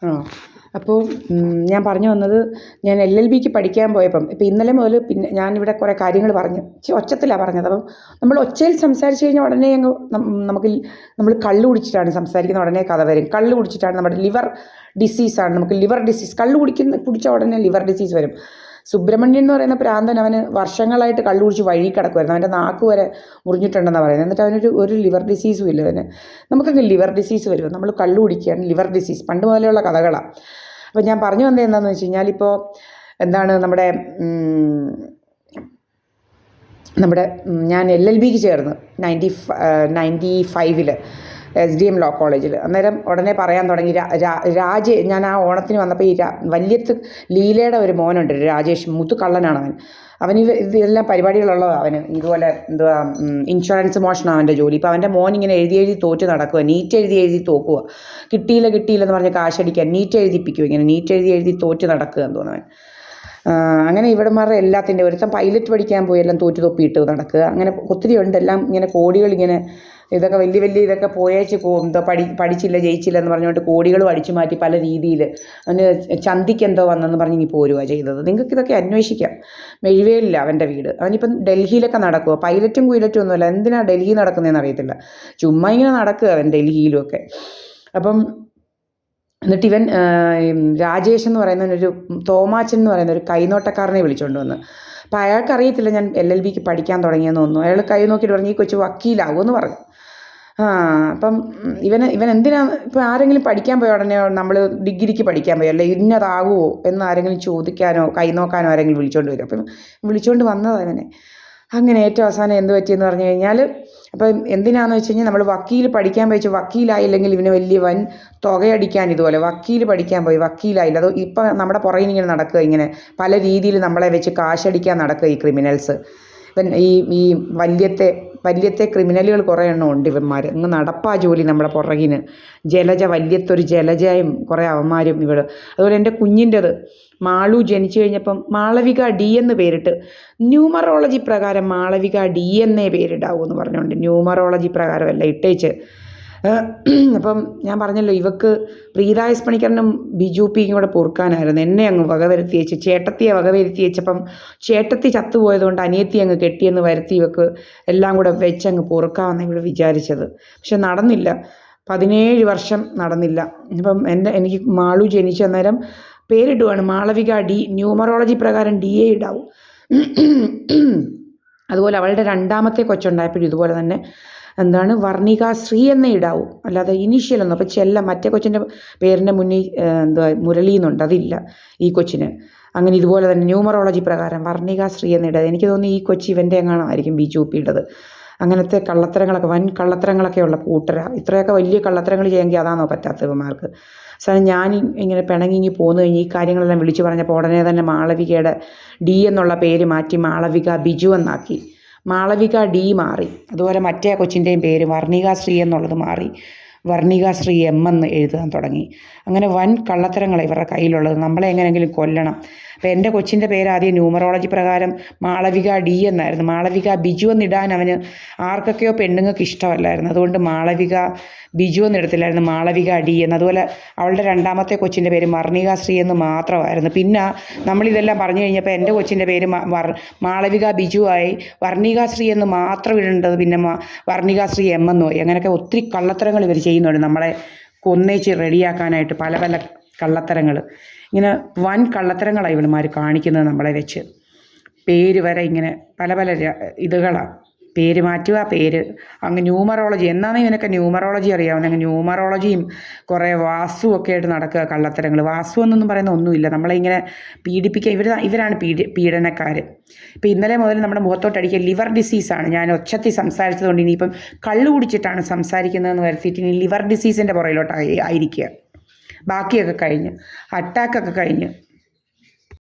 ആ അപ്പോൾ ഞാൻ പറഞ്ഞു വന്നത്, ഞാൻ LLBക്ക് പഠിക്കാൻ പോയപ്പം ഇപ്പം ഇന്നലെ മുതൽ പിന്നെ ഞാനിവിടെ കുറേ കാര്യങ്ങൾ പറഞ്ഞു ഒച്ചത്തിലാണ് പറഞ്ഞത്. അപ്പം നമ്മൾ ഒച്ചയിൽ സംസാരിച്ച് കഴിഞ്ഞാൽ ഉടനെ അങ്ങ് നമുക്ക് നമ്മൾ കള്ള് കുടിച്ചിട്ടാണ് സംസാരിക്കുന്ന ഉടനെ കഥ വരും. കള്ള് കുടിച്ചിട്ടാണ് നമ്മുടെ ലിവർ ഡിസീസാണ്, നമുക്ക് ലിവർ ഡിസീസ്, കള്ള് കുടിച്ച ഉടനെ ലിവർ ഡിസീസ് വരും. സുബ്രഹ്മണ്യൻ എന്ന് പറയുന്ന പ്രാന്തൻ, അവന് വർഷങ്ങളായിട്ട് കള്ളു കുടിച്ച് വഴി കിടക്കുമായിരുന്നു. അവൻ്റെ നാക്ക് വരെ മുറിഞ്ഞിട്ടുണ്ടെന്നാണ് പറയുന്നത്. എന്നിട്ട് അവനൊരു ലിവർ ഡിസീസും ഇല്ല. അവന് നമുക്കങ്ങ് ലിവർ ഡിസീസ് വരും, നമ്മൾ കള്ളു കുടിക്കുകയാണ് ലിവർ ഡിസീസ്. പണ്ട് മുതലുള്ള കഥകളാണ്. അപ്പോൾ ഞാൻ പറഞ്ഞു വന്നത് എന്താണെന്ന് വെച്ച് കഴിഞ്ഞാൽ, ഇപ്പോൾ എന്താണ് ഞാൻ LLBക്ക് ചേർന്ന് 95 SDM ലോ കോളേജിൽ. അന്നേരം ഉടനെ പറയാൻ തുടങ്ങി ഞാൻ ആ ഓണത്തിന് വന്നപ്പോൾ ഈ വല്യത്ത് ലീലയുടെ ഒരു മോനുണ്ട്, രാജേഷ്, മുത്തുകള്ളനാണ് അവൻ. ഇതെല്ലാം പരിപാടികളുള്ളതാണ് അവന്. ഇതുപോലെ എന്തുവാ ഇൻഷുറൻസ് മോഷണം അവൻ്റെ ജോലി. ഇപ്പോൾ അവൻ്റെ മോൻ ഇങ്ങനെ എഴുതി തോറ്റ് നടക്കുക, നീറ്റ് എഴുതി തോക്കുക, കിട്ടിയില്ലെന്ന് പറഞ്ഞ് കാശടിക്കാൻ നീറ്റ് എഴുതിപ്പിക്കും. ഇങ്ങനെ നീറ്റ് എഴുതി തോറ്റ് നടക്കുക എന്ന് തോന്നുന്നവൻ. അങ്ങനെ ഇവിടെമാരുടെ എല്ലാത്തിൻ്റെ ഒരുത്തം പൈലറ്റ് പഠിക്കാൻ പോയി എല്ലാം തോറ്റ് തൊപ്പിയിട്ട് നടക്കുക. അങ്ങനെ ഒത്തിരി ഉണ്ട്. എല്ലാം ഇങ്ങനെ കോടികൾ, ഇങ്ങനെ ഇതൊക്കെ വലിയ ഇതൊക്കെ പോയേച്ച് പഠിച്ചില്ല ജയിച്ചില്ല എന്ന് പറഞ്ഞുകൊണ്ട് കോടികളും അടിച്ചു മാറ്റി പല രീതിയിൽ അവന് ചന്തിക്ക് എന്തോ വന്നെന്ന് പറഞ്ഞ് ഇനി പോരുക ചെയ്തത്. നിങ്ങൾക്ക് ഇതൊക്കെ അന്വേഷിക്കാം. മെഴുവേലില്ല അവൻ്റെ വീട്. അവനിപ്പം ഡൽഹിയിലൊക്കെ നടക്കുക. പൈലറ്റും കുയിലറ്റും ഒന്നുമല്ല. എന്തിനാണ് ഡൽഹി നടക്കുന്നതെന്ന് അറിയത്തില്ല. ചുമ്മാ ഇങ്ങനെ നടക്കുക അവൻ ഡൽഹിയിലുമൊക്കെ. അപ്പം എന്നിട്ട് ഇവൻ രാജേഷ് എന്ന് പറയുന്നൊരു തോമാച്ചൻ എന്ന് പറയുന്ന ഒരു കൈനോട്ടക്കാരനെ വിളിച്ചുകൊണ്ട് വന്ന്. അപ്പം അയാൾക്ക് അറിയത്തില്ല ഞാൻ LLBക്ക് പഠിക്കാൻ തുടങ്ങിയെന്ന് തോന്നുന്നു. അയാൾ കൈ നോക്കിയിട്ട് പറഞ്ഞു, ഈ കൊച്ചു വക്കീലാകുമെന്ന് പറഞ്ഞു. അപ്പം ഇവൻ എന്തിനാണ് ഇപ്പോൾ ആരെങ്കിലും പഠിക്കാൻ പോയ ഉടനെ നമ്മൾ ഡിഗ്രിക്ക് പഠിക്കാൻ പോയി അല്ലെ ഇന്നതാകുമോ എന്ന് ആരെങ്കിലും ചോദിക്കാനോ കൈ നോക്കാനോ ആരെങ്കിലും വിളിച്ചുകൊണ്ട് വരും. അപ്പം വിളിച്ചുകൊണ്ട് വന്നതാണ് അവനെ. അങ്ങനെ ഏറ്റവും അവസാനം എന്ത് പറ്റിയെന്ന് പറഞ്ഞു കഴിഞ്ഞാൽ, അപ്പം എന്തിനാണെന്ന് വെച്ച് കഴിഞ്ഞാൽ, നമ്മൾ വക്കീൽ പഠിക്കാൻ പോയി, വക്കീലായില്ലെങ്കിൽ ഇവന് വലിയ വൻ തുകയടിക്കാൻ, ഇതുപോലെ വക്കീൽ പഠിക്കാൻ പോയി വക്കീലായില്ല. അത് ഇപ്പം നമ്മുടെ പുറകിൽ ഇങ്ങനെ നടക്കുക, ഇങ്ങനെ പല രീതിയിൽ നമ്മളെ വെച്ച് കാശടിക്കാൻ നടക്കുക ഈ ക്രിമിനൽസ്. ഇവൻ ഈ വല്യത്തെ ക്രിമിനലുകൾ കുറേ എണ്ണം ഉണ്ട്. ഇവന്മാർ ഇങ്ങ് നടപ്പാ ജോലി നമ്മുടെ പുറകിന്. വല്യത്തൊരു ജലജയും കുറേ അവന്മാരും ഇവള്. അതുപോലെ എൻ്റെ കുഞ്ഞിൻ്റെത് മാളു ജനിച്ചു കഴിഞ്ഞപ്പം മാളവിക D എന്ന് പേരിട്ട്, ന്യൂമറോളജി പ്രകാരം മാളവിക D എന്നേ പേരിടാവൂന്ന് പറഞ്ഞുകൊണ്ട് ന്യൂമറോളജി പ്രകാരമല്ല ഇട്ടേച്ച്. അപ്പം ഞാൻ പറഞ്ഞല്ലോ, ഇവക്ക് പ്രീതായസ് പണിക്കറിനും ബിജു പിക്കും കൂടെ പൊറുക്കാനായിരുന്നു. എന്നെ അങ്ങ് വകവരുത്തി വെച്ച്, ചേട്ടത്തിയെ വകവരുത്തി വെച്ചപ്പം ചേട്ടത്തി ചത്തുപോയതുകൊണ്ട് അനിയത്തി അങ്ങ് കെട്ടിയെന്ന് വരുത്തി ഇവക്ക് എല്ലാം കൂടെ വെച്ചങ്ങ് പൊറുക്കാമെന്ന് ഇവൾ വിചാരിച്ചത്. പക്ഷെ നടന്നില്ല. 17 വർഷം നടന്നില്ല. ഇപ്പം എനിക്ക് മാളു ജനിച്ച അന്നേരം പേരിടുവാണ് മാളവിക D. ന്യൂമറോളജി പ്രകാരം DA ഇടാവും. അതുപോലെ അവളുടെ രണ്ടാമത്തെ കൊച്ചുണ്ടായപ്പോഴും ഇതുപോലെ തന്നെ വർണിക ശ്രീ എന്നേ ഇടാവൂ, അല്ലാതെ ഇനീഷ്യലൊന്നും. അപ്പം മറ്റേ കൊച്ചിൻ്റെ പേരിൻ്റെ മുന്നിൽ മുരളി എന്നുണ്ട്, അതില്ല ഈ കൊച്ചിന്. അങ്ങനെ ഇതുപോലെ തന്നെ ന്യൂമറോളജി പ്രകാരം വർണിക ശ്രീ എന്നിടത്. എനിക്ക് തോന്നുന്നു ഈ കൊച്ചി ഇവൻ്റെ എങ്ങാണായിരിക്കും ബിജു പിയുടേത്. അങ്ങനത്തെ കള്ളത്തരങ്ങളൊക്കെ, വൻ കള്ളത്തരങ്ങളൊക്കെ ഉള്ള കൂട്ടരാ. ഇത്രയൊക്കെ വലിയ കള്ളത്തരങ്ങൾ ചെയ്യാമെങ്കിൽ അതാണോ പറ്റാത്ത ഇവന്മാർക്ക്? സാധനം ഞാൻ ഇങ്ങനെ പിണങ്ങി പോന്നു കഴിഞ്ഞ് ഈ കാര്യങ്ങളെല്ലാം വിളിച്ചു പറഞ്ഞപ്പോൾ ഉടനെ തന്നെ മാളവികയുടെ D എന്നുള്ള പേര് മാറ്റി മാളവിക ബിജു എന്നാക്കി. മാളവിക D മാറി. അതുപോലെ മറ്റേ കൊച്ചിൻ്റെയും പേര് വർണിക ശ്രീ എന്നുള്ളത് മാറി. വർണിക ശ്രീ M എന്ന് എഴുതാൻ തുടങ്ങി. അങ്ങനെ വൻ കള്ളത്തരങ്ങളാണ് ഇവരുടെ കയ്യിലുള്ളത്. നമ്മളെ എങ്ങനെയെങ്കിലും കൊല്ലണം. അപ്പോൾ എൻ്റെ കൊച്ചിൻ്റെ പേര് ആദ്യം ന്യൂമറോളജി പ്രകാരം മാളവിക D എന്നായിരുന്നു. മാളവിക ബിജു എന്നിടാൻ അവന് ആർക്കൊക്കെയോ പെണ്ണുങ്ങൾക്ക് ഇഷ്ടമല്ലായിരുന്നു. അതുകൊണ്ട് മാളവിക ബിജു എന്നിടത്തില്ലായിരുന്നു, മാളവിക D എന്ന്. അതുപോലെ അവളുടെ രണ്ടാമത്തെ കൊച്ചിൻ്റെ പേര് വർണിക ശ്രീ എന്ന് മാത്രമായിരുന്നു. പിന്നെ നമ്മളിതെല്ലാം പറഞ്ഞു കഴിഞ്ഞപ്പോൾ എൻ്റെ കൊച്ചിൻ്റെ പേര് മാളവിക ബിജു ആയി. വർണിക ശ്രീ എന്ന് മാത്രം ഇടേണ്ടത് പിന്നെ വർണിക ശ്രീ M എന്ന് പോയി. അങ്ങനെയൊക്കെ ഒത്തിരി കള്ളത്തരങ്ങൾ ഇവർ ചെയ്യുന്നുണ്ട് നമ്മളെ കൊന്നേച്ച് റെഡിയാക്കാനായിട്ട്. പല പല കള്ളത്തരങ്ങൾ, ഇങ്ങനെ വൻ കള്ളത്തരങ്ങളാണ് ഇവന്മാർ കാണിക്കുന്നത് നമ്മളെ വെച്ച്. പേര് വരെ ഇങ്ങനെ പല പല ഇതുകളാണ്. പേര് മാറ്റുക, പേര് അങ്ങ് ന്യൂമറോളജി. എന്നാണ് ഇവനൊക്കെ ന്യൂമറോളജി അറിയാവുന്നത്? അങ്ങ് ന്യൂമറോളജിയും കുറേ വാസ്തുവും ഒക്കെ ആയിട്ട് നടക്കുക കള്ളത്തരങ്ങൾ. വാസ്തു എന്നൊന്നും പറയുന്ന ഒന്നുമില്ല. നമ്മളെ ഇങ്ങനെ പീഡിപ്പിക്കുക. ഇവരാണ് പീഡനക്കാർ. ഇപ്പം ഇന്നലെ മുതൽ നമ്മുടെ മുഖത്തോട്ടടിക്കുക ലിവർ ഡിസീസാണ്. ഞാൻ ഒച്ചത്തിൽ സംസാരിച്ചതുകൊണ്ട് ഇനിയിപ്പം കള്ളു കുടിച്ചിട്ടാണ് സംസാരിക്കുന്നതെന്ന് വരുത്തിയിട്ട് ഇനി ലിവർ ഡിസീസിൻ്റെ പുറയിലോട്ട് ആയിരിക്കുക. ബാക്കിയൊക്കെ കഴിഞ്ഞ്, അറ്റാക്കൊക്കെ കഴിഞ്ഞ്.